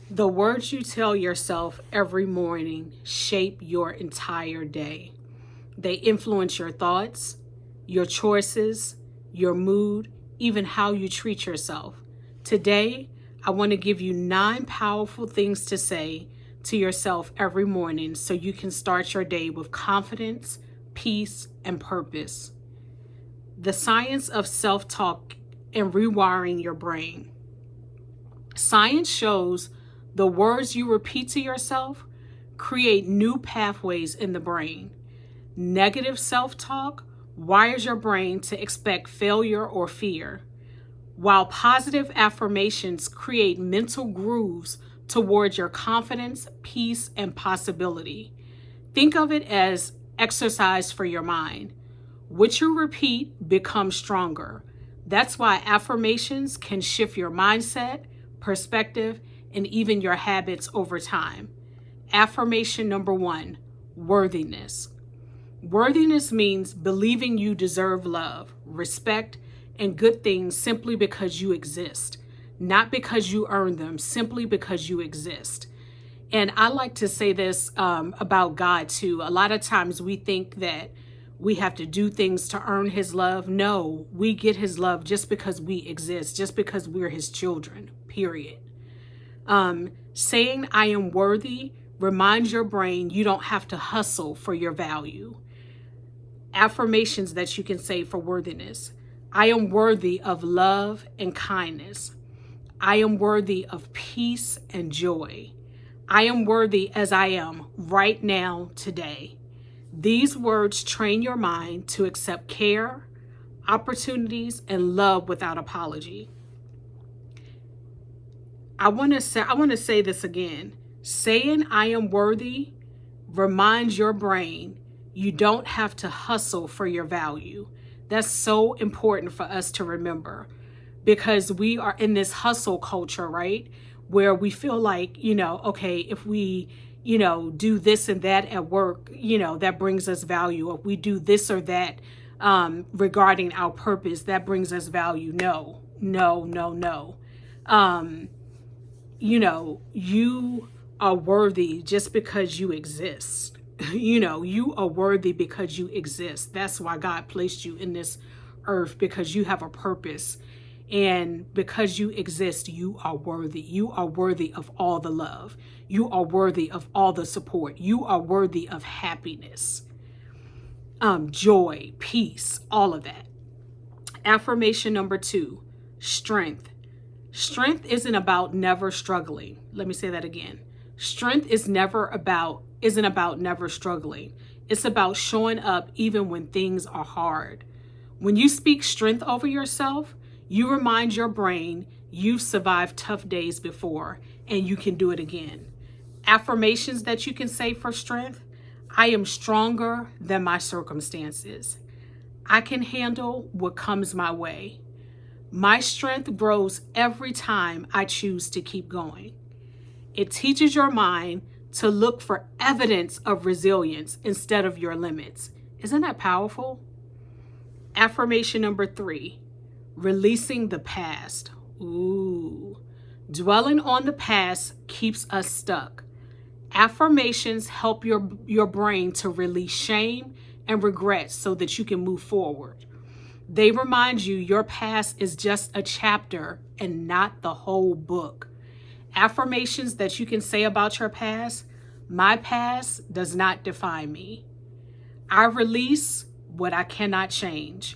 The words you tell yourself every morning shape your entire day. They influence your thoughts, your choices, your mood, even how you treat yourself. Today, I want to give you 9 powerful things to say to yourself every morning so you can start your day with confidence, peace, and purpose. The science of self-talk and rewiring your brain. Science shows the words you repeat to yourself create new pathways in the brain. Negative self-talk wires your brain to expect failure or fear, while positive affirmations create mental grooves towards your confidence, peace, and possibility. Think of it as exercise for your mind. What you repeat becomes stronger. That's why affirmations can shift your mindset, perspective, and even your habits over time. Affirmation number 1, worthiness. Worthiness means believing you deserve love, respect, and good things simply because you exist, not because you earn them, simply because you exist. And I like to say this about God too. A lot of times we think that we have to do things to earn his love. No, we get his love just because we exist, just because we're his children, period. Saying I am worthy reminds your brain you don't have to hustle for your value. Affirmations that you can say for worthiness. I am worthy of love and kindness. I am worthy of peace and joy. I am worthy as I am right now, today. These words train your mind to accept care, opportunities, and love without apology. I want to say this again. Saying I am worthy reminds your brain you don't have to hustle for your value. That's so important for us to remember, because we are in this hustle culture, right? Where we feel like, okay, if we, do this and that at work, that brings us value. If we do this or that regarding our purpose, that brings us value. No, no, no, no. You are worthy just because you exist. You are worthy because you exist. That's why God placed you in this earth, because you have a purpose. And because you exist, you are worthy. You are worthy of all the love. You are worthy of all the support. You are worthy of happiness, joy, peace, all of that. Affirmation number 2, strength. Strength isn't about never struggling. Let me say that again. Strength isn't about never struggling. It's about showing up even when things are hard. When you speak strength over yourself, you remind your brain you've survived tough days before and you can do it again. Affirmations that you can say for strength. I am stronger than my circumstances. I can handle what comes my way. My strength grows every time I choose to keep going. It teaches your mind to look for evidence of resilience instead of your limits. Isn't that powerful? Affirmation number 3, releasing the past. Ooh. Dwelling on the past keeps us stuck. Affirmations help your brain to release shame and regret so that you can move forward. They remind you your past is just a chapter and not the whole book. Affirmations that you can say about your past. My past does not define me. I release what I cannot change.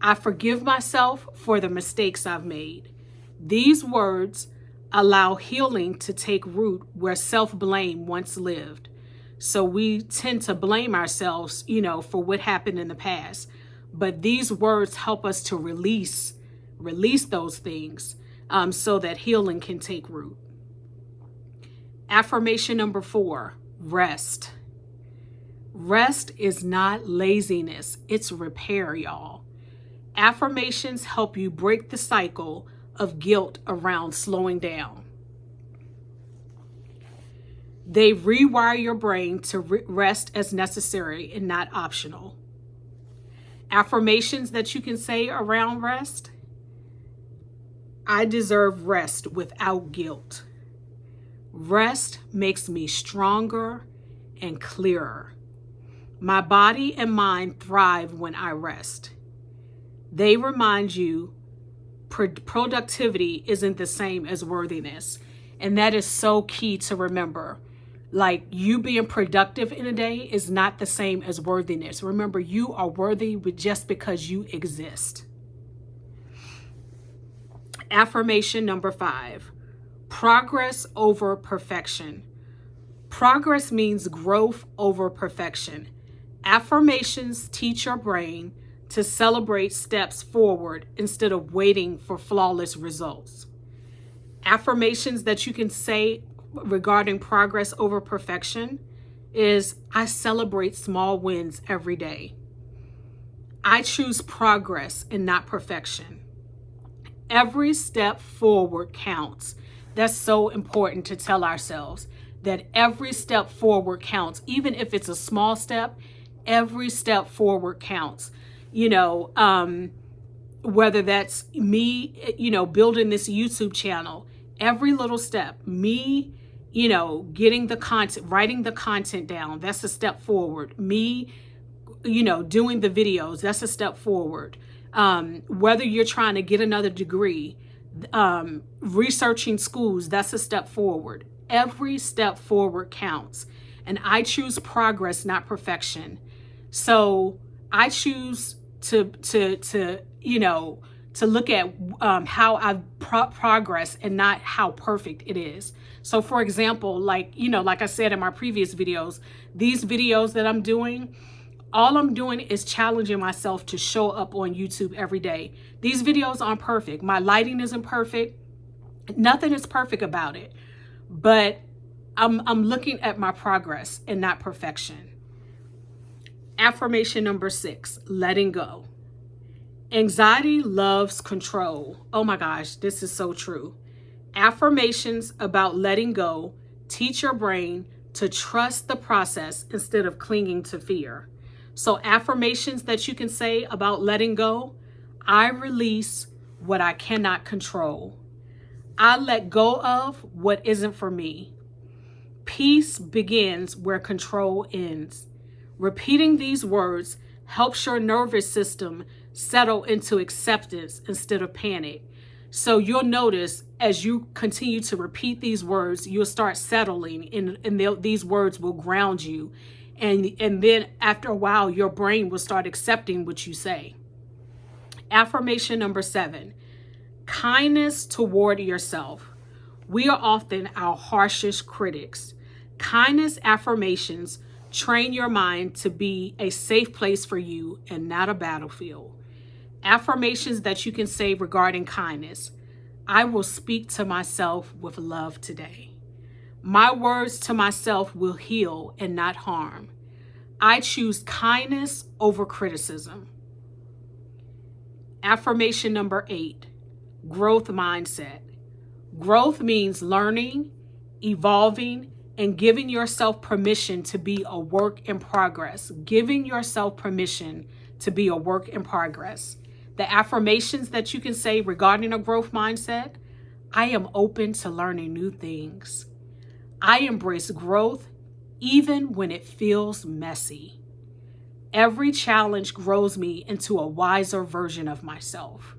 I forgive myself for the mistakes I've made. These words allow healing to take root where self-blame once lived. So we tend to blame ourselves, for what happened in the past. But these words help us to release those things so that healing can take root. Affirmation number 4, rest. Rest is not laziness, it's repair, y'all. Affirmations help you break the cycle of guilt around slowing down. They rewire your brain to rest as necessary and not optional. Affirmations that you can say around rest. I deserve rest without guilt. Rest makes me stronger and clearer. My body and mind thrive when I rest. They remind you productivity isn't the same as worthiness. And that is so key to remember. Like, you being productive in a day is not the same as worthiness. Remember, you are worthy just because you exist. Affirmation number 5, progress over perfection. Progress means growth over perfection. Affirmations teach your brain to celebrate steps forward instead of waiting for flawless results. Affirmations that you can say regarding progress over perfection is, I celebrate small wins every day. I choose progress and not perfection. Every step forward counts. That's so important to tell ourselves, that every step forward counts. Even if it's a small step, every step forward counts. Whether that's me, building this YouTube channel, every little step, me, getting the content, writing the content down, that's a step forward. Me, doing the videos, that's a step forward. Whether you're trying to get another degree, researching schools, that's a step forward. Every step forward counts. And I choose progress, not perfection. So I choose to look at how I've progressed and not how perfect it is. So for example, like I said in my previous videos, these videos that I'm doing, all I'm doing is challenging myself to show up on YouTube every day. These videos aren't perfect. My lighting isn't perfect. Nothing is perfect about it. But I'm looking at my progress and not perfection. Affirmation number 6, letting go. Anxiety loves control. Oh my gosh, this is so true. Affirmations about letting go teach your brain to trust the process instead of clinging to fear. So affirmations that you can say about letting go: I release what I cannot control. I let go of what isn't for me. Peace begins where control ends. Repeating these words helps your nervous system settle into acceptance instead of panic. So you'll notice as you continue to repeat these words, you'll start settling, and these words will ground you. And then after a while, your brain will start accepting what you say. Affirmation number 7, kindness toward yourself. We are often our harshest critics. Kindness affirmations train your mind to be a safe place for you and not a battlefield. Affirmations that you can say regarding kindness: I will speak to myself with love today. My words to myself will heal and not harm. I choose kindness over criticism. Affirmation number 8, growth mindset. Growth means learning, evolving, and giving yourself permission to be a work in progress. Giving yourself permission to be a work in progress. The affirmations that you can say regarding a growth mindset: I am open to learning new things. I embrace growth even when it feels messy. Every challenge grows me into a wiser version of myself.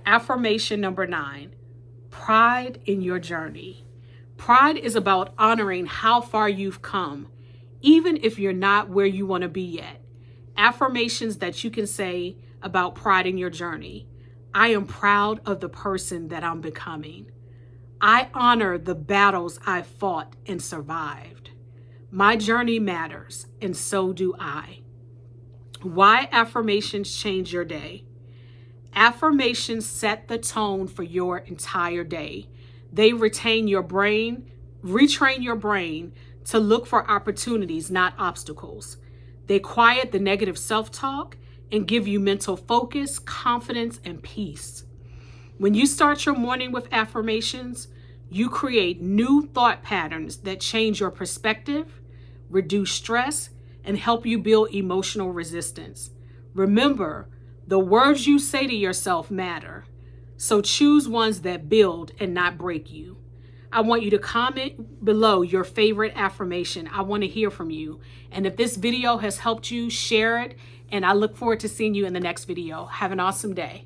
Affirmation number 9, pride in your journey. Pride is about honoring how far you've come, even if you're not where you want to be yet. Affirmations that you can say about pride in your journey: I am proud of the person that I'm becoming. I honor the battles I fought and survived. My journey matters, and so do I. Why affirmations change your day? Affirmations set the tone for your entire day. They retrain your brain to look for opportunities, not obstacles. They quiet the negative self-talk and give you mental focus, confidence, and peace. When you start your morning with affirmations, you create new thought patterns that change your perspective, reduce stress, and help you build emotional resistance. Remember, the words you say to yourself matter. So choose ones that build and not break you. I want you to comment below your favorite affirmation. I want to hear from you. And if this video has helped you, share it. And I look forward to seeing you in the next video. Have an awesome day.